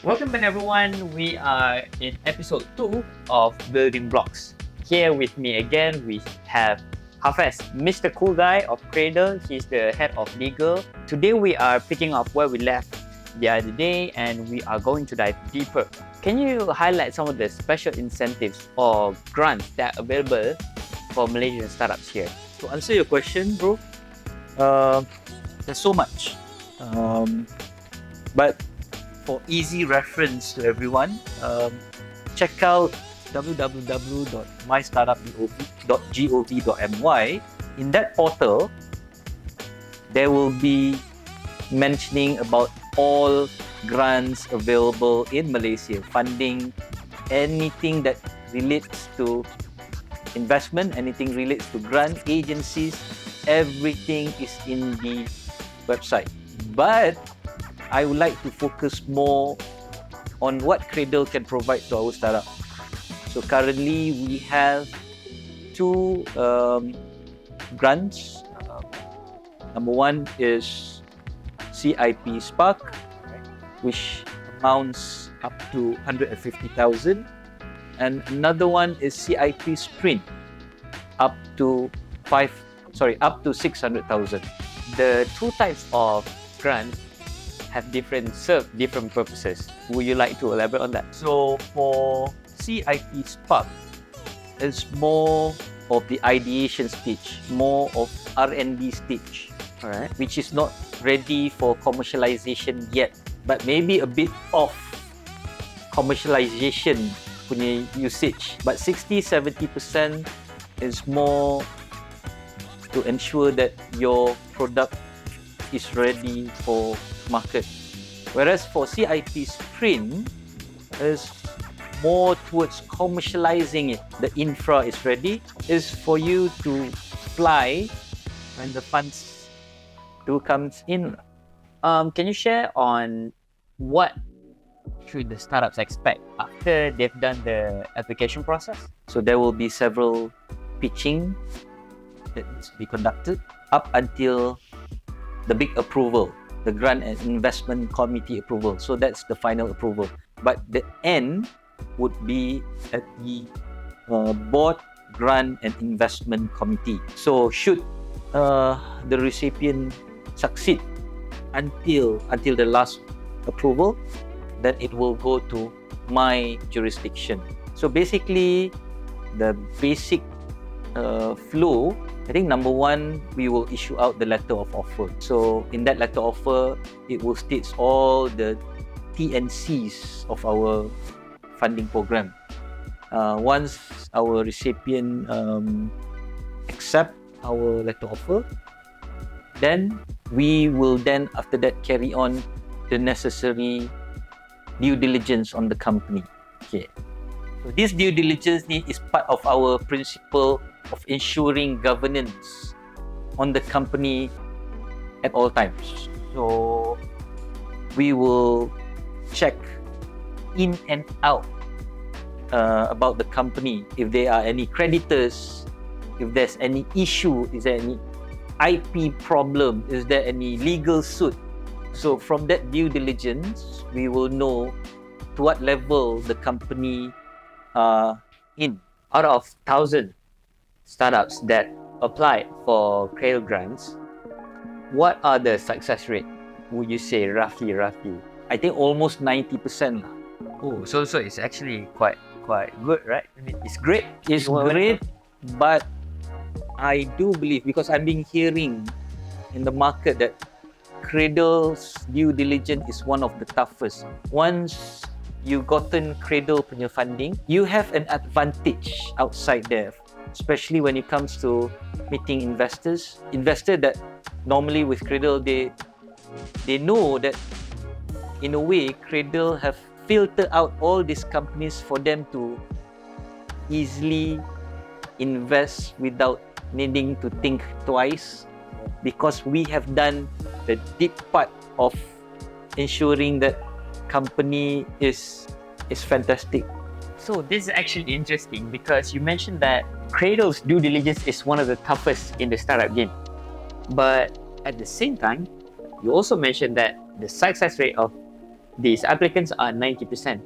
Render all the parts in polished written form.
Welcome back, everyone. We are in episode 2 of Building Blocks. Here with me again, we have Hafez, Mr. Cool Guy of Cradle. He's the head of legal. Today, we are picking up where we left the other day, and we are going to dive deeper. Can you highlight some of the special incentives or grants that are available for Malaysian startups here? To answer your question, bro, there's so much. But for easy reference to everyone, check out www.MYStartup.gov.my. In that portal, there will be mentioning about all grants available in Malaysia, funding, anything that relates to investment, anything relates to grant agencies, everything is in the website. But I would like to focus more on what Cradle can provide to our startup. So currently we have two grants. Number one is CIP Spark, which amounts up to 150,000, and another one is CIP Sprint, up to 600,000. The two types of grants have serve different purposes. Would you like to elaborate on that? So for CIP Spark, it's more of the ideation stage, more of R&D stage, Alright. which is not ready for commercialization yet, but maybe a bit off commercialization punya usage. But 60-70% is more to ensure that your product is ready for market. Whereas for CIP Sprint is more towards commercializing it. The infra is ready, is for you to fly when the funds do comes in. Can you share on what should the startups expect after they've done the application process? So there will be several pitching that needs to be conducted up until the big approval, the grant and investment committee approval. So that's the final approval. But the end would be at the board grant and investment committee. So should the recipient succeed until the last approval, then it will go to my jurisdiction. So basically, the basic flow, I think number one, we will issue out the letter of offer. So in that letter of offer, it will state all the T&Cs of our funding program. Once our recipient accept our letter of offer, then we will then after that carry on the necessary due diligence on the company. Okay. So this due diligence is part of our principle of ensuring governance on the company at all times. So we will check in and out about the company. If there are any creditors, if there's any issue, is there any IP problem, is there any legal suit. So from that due diligence, we will know to what level the company in. Out of 1,000 startups that apply for Cradle grants, what are the success rate? Would you say roughly? I think almost 90%. Oh, so it's actually quite good, right? I mean, it's great. It's great, but I do believe, because I've been hearing in the market that Cradle's due diligence is one of the toughest. Once you gotten Cradle punya funding, you have an advantage outside there, especially when it comes to meeting investors. Investor that normally with Cradle, they know that in a way Cradle have filtered out all these companies for them to easily invest without needing to think twice, because we have done the deep part of ensuring that company is fantastic. So this is actually interesting because you mentioned that Cradle's due diligence is one of the toughest in the startup game. But at the same time, you also mentioned that the success rate of These applicants are 90%.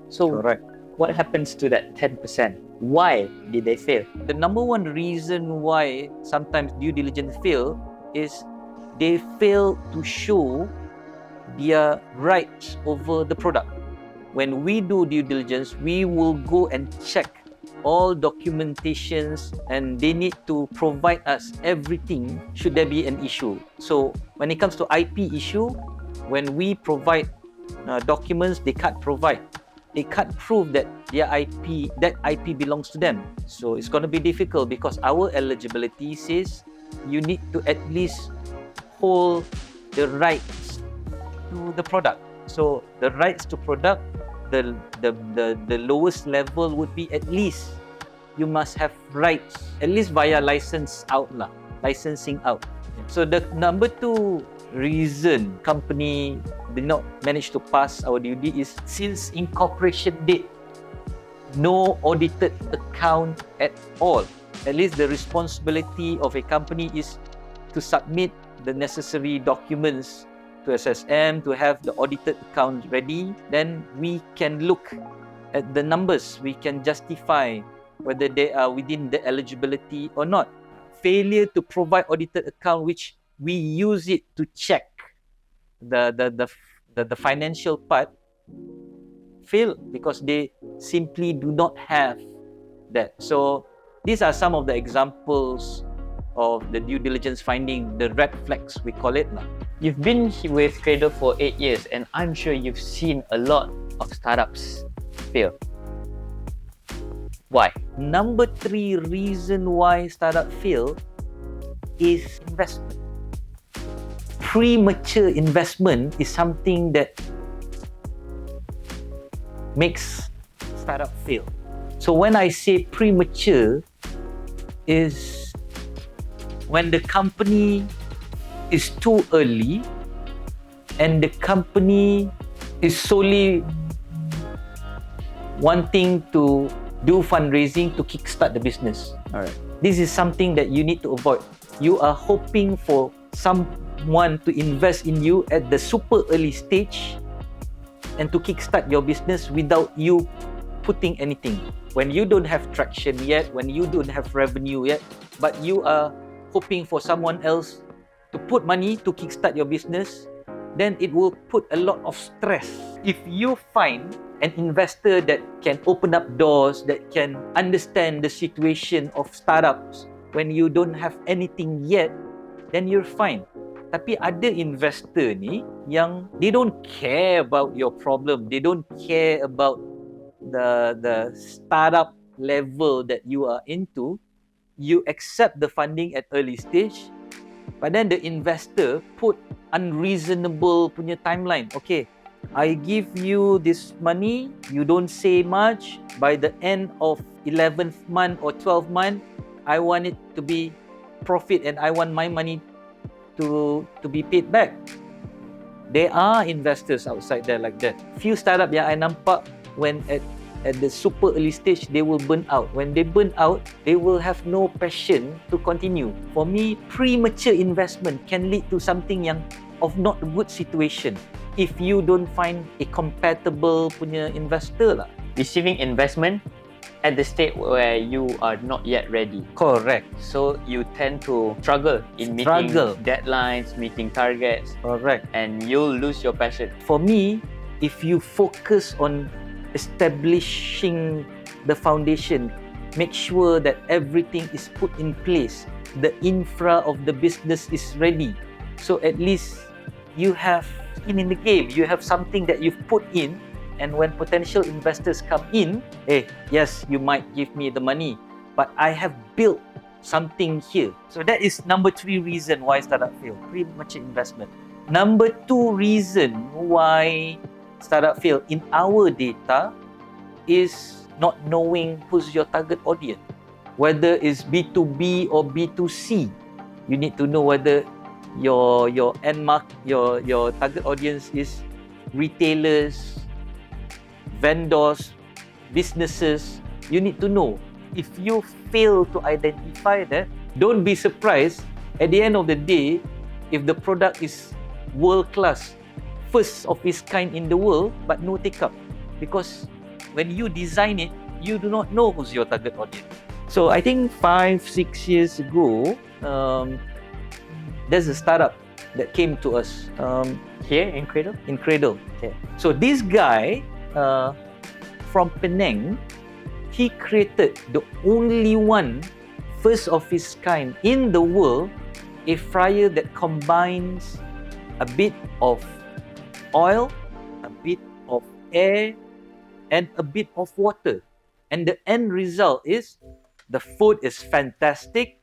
So Correct. what happens to that 10%? Why did they fail? The number one reason why sometimes due diligence fail is they fail to show their rights over the product. When we do due diligence, we will go and check all documentations and they need to provide us everything should there be an issue. So when it comes to IP issue, when we provide documents, they can't provide. They can't prove that that IP belongs to them. So it's going to be difficult because our eligibility says you need to at least hold the rights to the product. So the rights to product, the lowest level would be at least you must have rights, at least via licensing out. So the number two reason company did not manage to pass our DUD is since incorporation date, no audited account at all. At least the responsibility of a company is to submit the necessary documents to SSM to have the audited account ready. Then we can look at the numbers. We can justify whether they are within the eligibility or not. Failure to provide audited account, which we use it to check the financial part, fail because they simply do not have that. So these are some of the examples of the due diligence finding, the red flags we call it. You've been with Cradle for 8 years and I'm sure you've seen a lot of startups fail. Why? Number three reason why startup fail is investment. Premature investment is something that makes startup fail. So when I say premature is when the company is too early and the company is solely wanting to do fundraising to kickstart the business. All right. This is something that you need to avoid. You are hoping for someone to invest in you at the super early stage and to kickstart your business without you putting anything. When you don't have traction yet, when you don't have revenue yet, but you are hoping for someone else to put money to kickstart your business, then it will put a lot of stress. If you find an investor that can open up doors, that can understand the situation of startups when you don't have anything yet, then you're fine. Tapi ada investor ni yang they don't care about your problem, they don't care about the startup level that you are into. You accept the funding at early stage, but then the investor put unreasonable punya timeline. Okay, I give you this money, you don't say much, by the end of 11th month or 12th month, I want it to be profit and I want my money to be paid back. There are investors outside there like that. Few startup yang I nampak when at the super early stage, they will burn out. When they burn out, they will have no passion to continue. For me, premature investment can lead to something yang of not a good situation if you don't find a compatible punya investor lah. Receiving investment at the state where you are not yet ready. Correct. So you tend to struggle in meeting deadlines, meeting targets. Correct. And you'll lose your passion. For me, if you focus on establishing the foundation, make sure that everything is put in place, the infra of the business is ready. So at least you have skin in the game, you have something that you've put in, and when potential investors come in, hey, yes, you might give me the money, but I have built something here. So that is number 3 reason why startup fail, premature investment. Number 2 reason why startup fail in our data is not knowing who's your target audience. Whether it's B2B or B2C, you need to know whether your end market, your target audience is retailers, vendors, businesses. You need to know. If you fail to identify that, don't be surprised at the end of the day if the product is world class, first of its kind in the world, but no take-up. Because when you design it, you do not know who's your target audience. So I think 5-6 years ago, there's a startup that came to us Here in Cradle? in Cradle. Okay. So this guy from Penang, he created the only one, first of his kind in the world, a fryer that combines a bit of oil, a bit of air, and a bit of water. And the end result is the food is fantastic,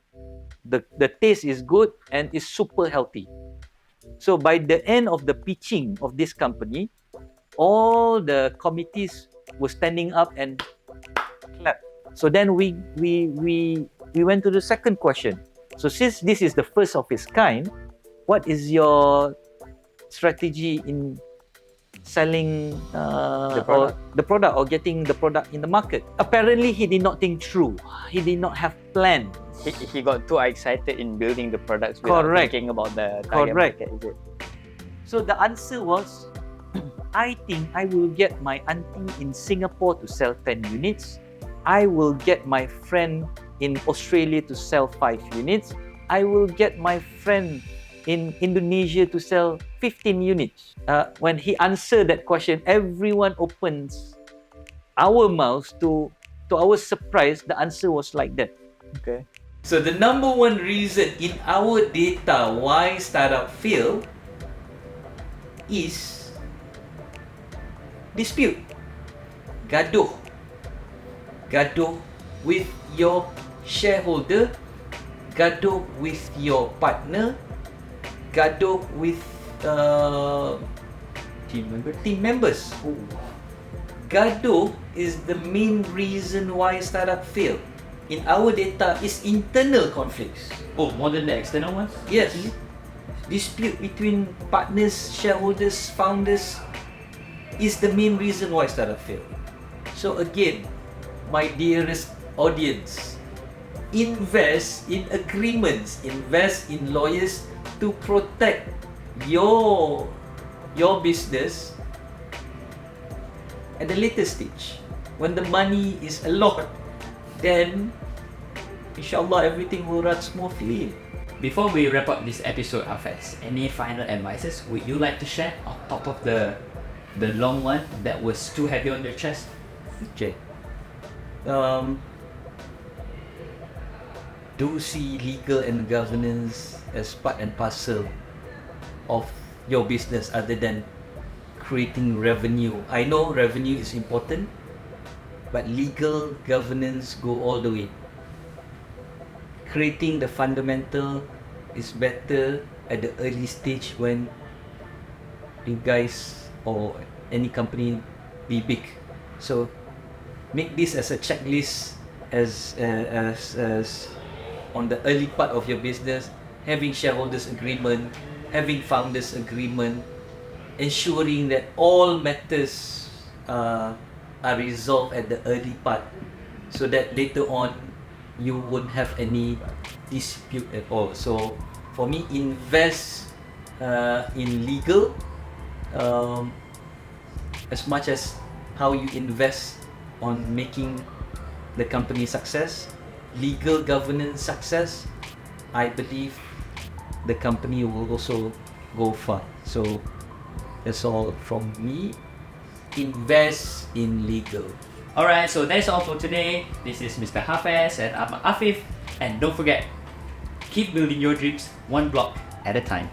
the taste is good, and is super healthy. So by the end of the pitching of this company, all the committees were standing up and clap. So then we went to the second question. So since this is the first of its kind, what is your strategy in selling The product. or getting the product in the market? Apparently, he did not think through. He did not have plan. He got too excited in building the products without Correct. thinking about the target Correct. market, is it? So the answer was, I think I will get my auntie in Singapore to sell 10 units. I will get my friend in Australia to sell 5 units. I will get my friend in Indonesia to sell 15 units. When he answered that question, everyone opens our mouths. To our surprise, the answer was like that. Okay. So the number one reason in our data why startup fail is dispute. Gaduh. Gaduh with your shareholder, gaduh with your partner, gaduh with team members. Gaduh is the main reason why startup fail. In our data, is internal conflicts. Oh, more than the external ones? Yes. Dispute between partners, shareholders, founders is the main reason why startup fail. So again, my dearest audience, invest in agreements, invest in lawyers to protect your business at the later stage. When the money is a lot, then inshallah everything will run smoothly. Before we wrap up this episode, Hafez, any final advices would you like to share on top of the long one that was too heavy on your chest? Okay. Do see legal and governance as part and parcel of your business other than creating revenue. I know revenue is important, but legal governance go all the way. Creating the fundamental is better at the early stage when you guys or any company be big. So make this as a checklist as on the early part of your business, having shareholders agreement, having founders agreement, ensuring that all matters are resolved at the early part, so that later on you won't have any dispute at all. So for me, invest in legal as much as how you invest on making the company success. Legal governance success, I believe the company will also go far. So that's all from me. Invest in legal. Alright, so that's all for today. This is Mr. Hafez and I'm Afif. And don't forget, keep building your dreams one block at a time.